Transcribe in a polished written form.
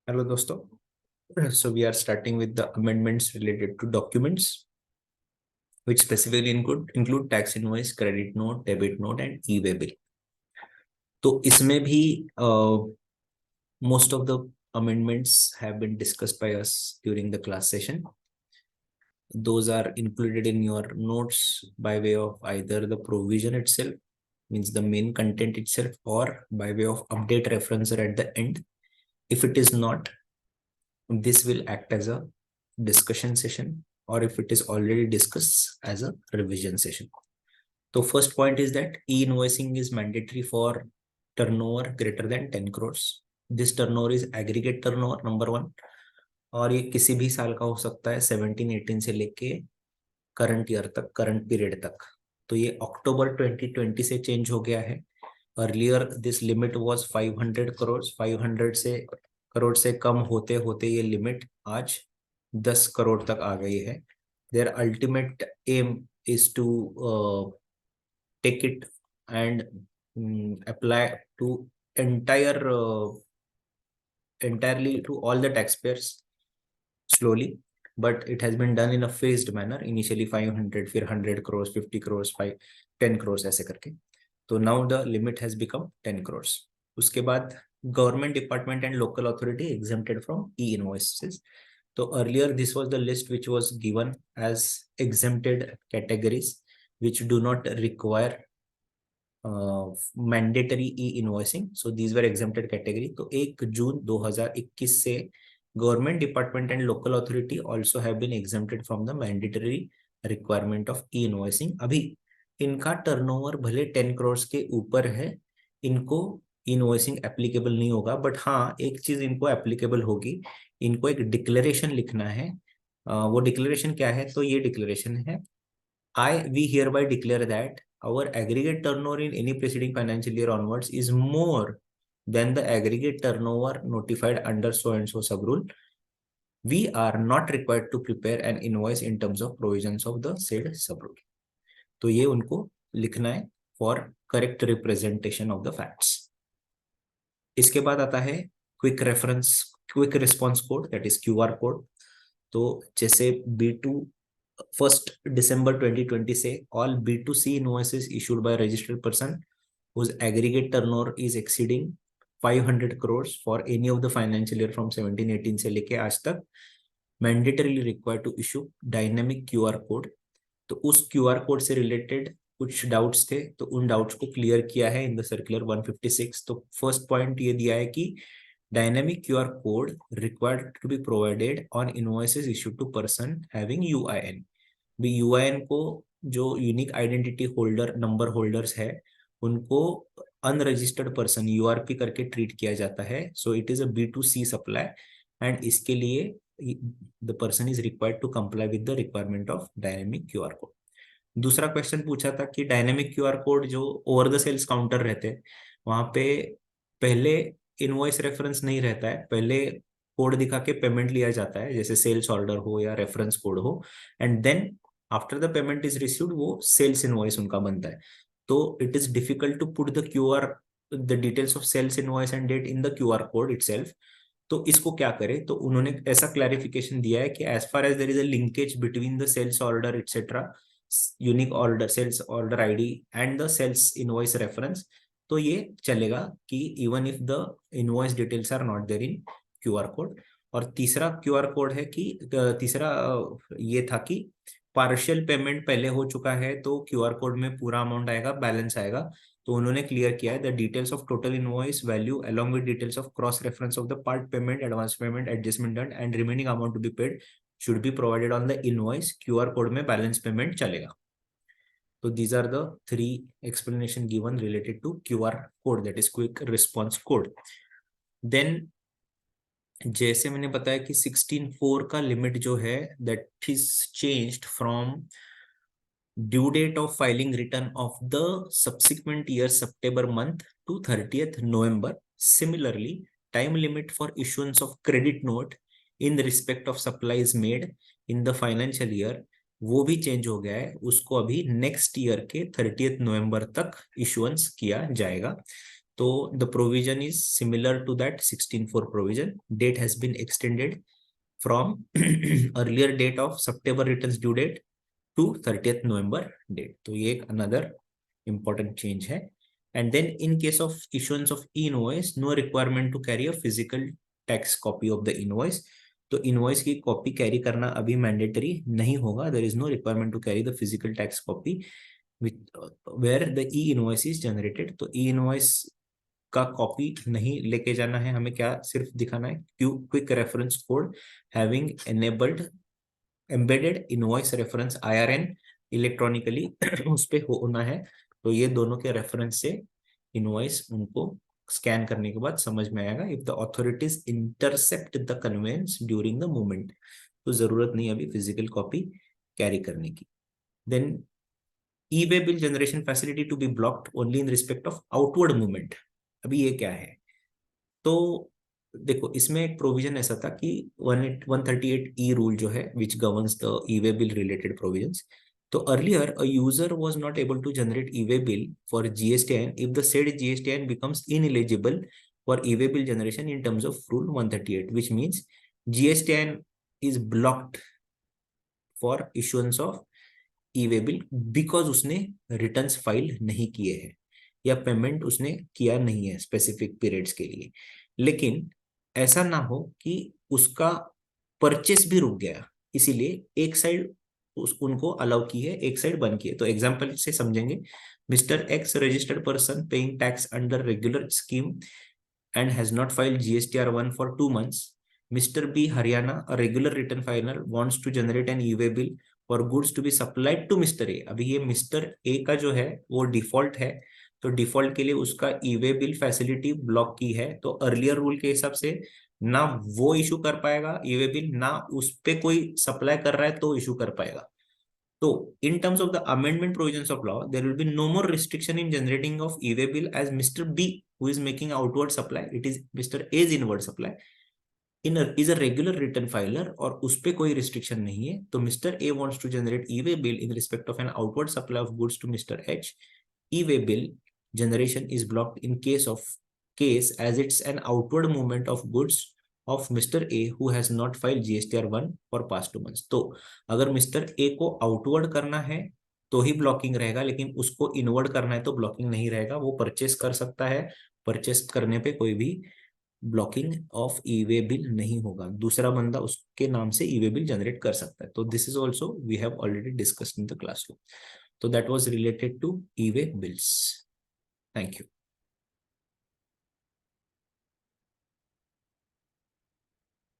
Hello, दोस्तों. So we are starting with the amendments related to documents, which specifically include tax invoice, credit note, debit note, and e-way bill. तो इसमें भी most of the amendments have been discussed by us during the class session. Those are included in your notes by way of either the provision itself, means the main content itself, or by way of update referencer at the end. If it is not, this will act as a discussion session, or if it is already discussed, as a revision session. So first point is that e-invoicing is mandatory for turnover greater than 10 crores. This turnover is aggregate turnover, number one, और ये किसी भी साल का हो सकता है, 17-18 से लेके करंट ईयर तक, करंट पीरियड तक. तो ये अक्टूबर 2020 से चेंज हो गया है. Earlier this limit was 500 crore. 500 से करोड़ से कम होते होते ये लिमिट आज 10 करोड़ तक आ गई है. Their ultimate aim is to take it and apply to entire entirely to all the taxpayers slowly, but it has been done in a phased manner. Initially 500, फिर 100 crores, 50 crores, 10 crores ऐसे करके. तो now the limit has become 10 crores. उसके बाद government department and local authority exempted from e-invoices. So earlier this was the list which was given as exempted categories which do not require mandatory e-invoicing. So these were exempted category. तो 1 जून 2021 से government department and local authority also have been exempted from the mandatory requirement of e-invoicing. अभी इनका turnover भले 10 करोड़ के ऊपर है, इनको invoicing applicable नहीं होगा, बट हाँ एक चीज इनको एप्लीकेबल होगी. इनको एक डिक्लेरेशन लिखना है. वो डिक्लेरेशन क्या है? तो ये डिक्लेरेशन है, we hereby declare that our aggregate turnover in any preceding financial year onwards is more than the aggregate turnover notified under so and so sub rule. We are not required to prepare an invoice in terms of provisions of the said sub rule. तो ये उनको लिखना है for correct representation of the facts. इसके बाद आता है quick response code, that is QR code. तो जैसे B2 1st December 2020 से all B2C invoices issued by a registered person whose aggregate turnover is exceeding 500 crores for any of the financial year from 17-18 से लेके आज तक mandatorily required to issue dynamic QR code. तो उस QR code से related कुछ doubts थे, तो उन डाउट्स को क्लियर किया है इन द सर्कुलर 156. तो फर्स्ट पॉइंट ये दिया है कि dynamic QR code required to be provided on invoices issued to person having UIN. भी यूआईएन को जो unique identity holder number holders है उनको अनरजिस्टर्ड पर्सन यूआरपी करके ट्रीट किया जाता है. So it is a B2C supply and इसके लिए the person is required to comply with the requirement of dynamic QR code. दूसरा क्वेश्चन पूछा था कि डायनेमिक क्यूआर कोड जो ओवर द सेल्स काउंटर रहते हैं वहां पे पहले इनवॉइस रेफरेंस नहीं रहता है, पहले कोड दिखा के पेमेंट लिया जाता है, जैसे सेल्स ऑर्डर हो या रेफरेंस कोड हो, and then after the payment is received वो सेल्स इनवॉइस उनका बनता है. तो it is difficult to put the details of sales invoice and date in the QR code itself. तो इसको क्या करें? तो उन्होंने ऐसा क्लैरिफिकेशन दिया है कि as far as there is a linkage between the sales order etcetera, unique order, sales order ID and the sales invoice reference, तो ये चलेगा कि even if the invoice details are not there in QR code. और तीसरा QR code है कि तीसरा ये था कि पार्शियल पेमेंट पहले हो चुका है तो क्यूआर कोड में पूरा अमाउंट आएगा, बैलेंस आएगा. तो उन्होंने क्लियर किया है the details of total invoice value along with details of cross reference of the part payment, advance payment, adjustment done and remaining amount to be paid should be provided on the invoice. QR code में balance payment चलेगा. तो these are the 3 explanation given related to QR code, that is quick response code. Then जैसे मैंने बताया कि 16.4 का limit जो है that is changed from due date of filing return of the subsequent year September month to 30th November. Similarly, time limit for issuance of credit note in respect of supplies made in the financial year वो भी change हो गया है. उसको अभी next year के 30th नवंबर तक issuance किया जाएगा. तो the provision is similar to that 16(4) provision. Date has been extended from earlier date of September returns due date to 30th November date. तो ये एक another important change है. And then in case of issuance of e-invoice, no requirement to carry a physical tax copy of the invoice. तो invoice की copy carry करना अभी mandatory नहीं होगा. There is no requirement to carry the physical tax copy with where the e-invoice is generated. तो e-invoice का copy नहीं लेके जाना है हमें. क्या सिर्फ दिखाना है quick reference code having enabled embedded invoice reference IRN electronically उस पे होना है. तो ये दोनों के रेफरेंस से इनवॉइस उनको स्कैन करने के बाद समझ में आएगा if the authorities intercept the conveyance during the movement. तो जरूरत नहीं अभी फिजिकल कॉपी कैरी करने की. Then e-way bill generation facility to be blocked only in respect of outward movement. अभी ये क्या है? तो देखो इसमें एक प्रोविजन ऐसा था कि 138E रूल जो है which governs the e way bill related provisions. तो earlier a user was not able to generate e way bill for GSTN if the said GSTN becomes ineligible for e way bill generation in terms of rule 138, which means GSTN is blocked for issuance of e-way bill because उसने returns file नहीं किए हैं या payment उसने किया नहीं है specific periods के लिए. लेकिन ऐसा ना हो कि उसका परचेस भी रुक गया, इसीलिए एक साइड उनको अलाउ की है, एक साइड बंद की है. तो एग्जांपल से समझेंगे. Mister x registered person paying tax under regular scheme and has not filed GSTR1 for 2 months. Mr. B, Haryana, a regular return filer, wants to generate an e-way bill for goods to be supplied to Mr. A. अभी ये Mr. A का जो है वो default है, तो default के लिए उसका ई-वे बिल फैसिलिटी ब्लॉक की है. तो अर्लियर रूल के हिसाब से ना वो इशू कर पाएगा ई-वे बिल, ना उस पे कोई सप्लाई कर रहा है तो इशू कर पाएगा. So, in terms of the amendment provisions of law, there will be no more restriction in generating of e-way bill as Mr. B, who is making outward supply, it is Mr. A's inward supply, is a regular return filer और उस पे कोई restriction नहीं है. तो Mr. A wants to generate e-way bill in respect of an outward supply of goods to Mr. H. E-way bill generation is blocked in case as it's an outward movement of goods of Mr. A who has not filed GSTR1 for past 2 months. तो अगर Mr. A को outward करना है तो ही blocking रहेगा, लेकिन उसको inward करना है तो ब्लॉकिंग नहीं रहेगा. वो परचेस कर सकता है, परचेस करने पे कोई भी ब्लॉकिंग ऑफ ई-वे बिल नहीं होगा. दूसरा बंदा उसके नाम से ई-वे बिल जनरेट कर सकता है. तो this is also we have already discussed in the classroom. तो that was related to e way bills. Thank you.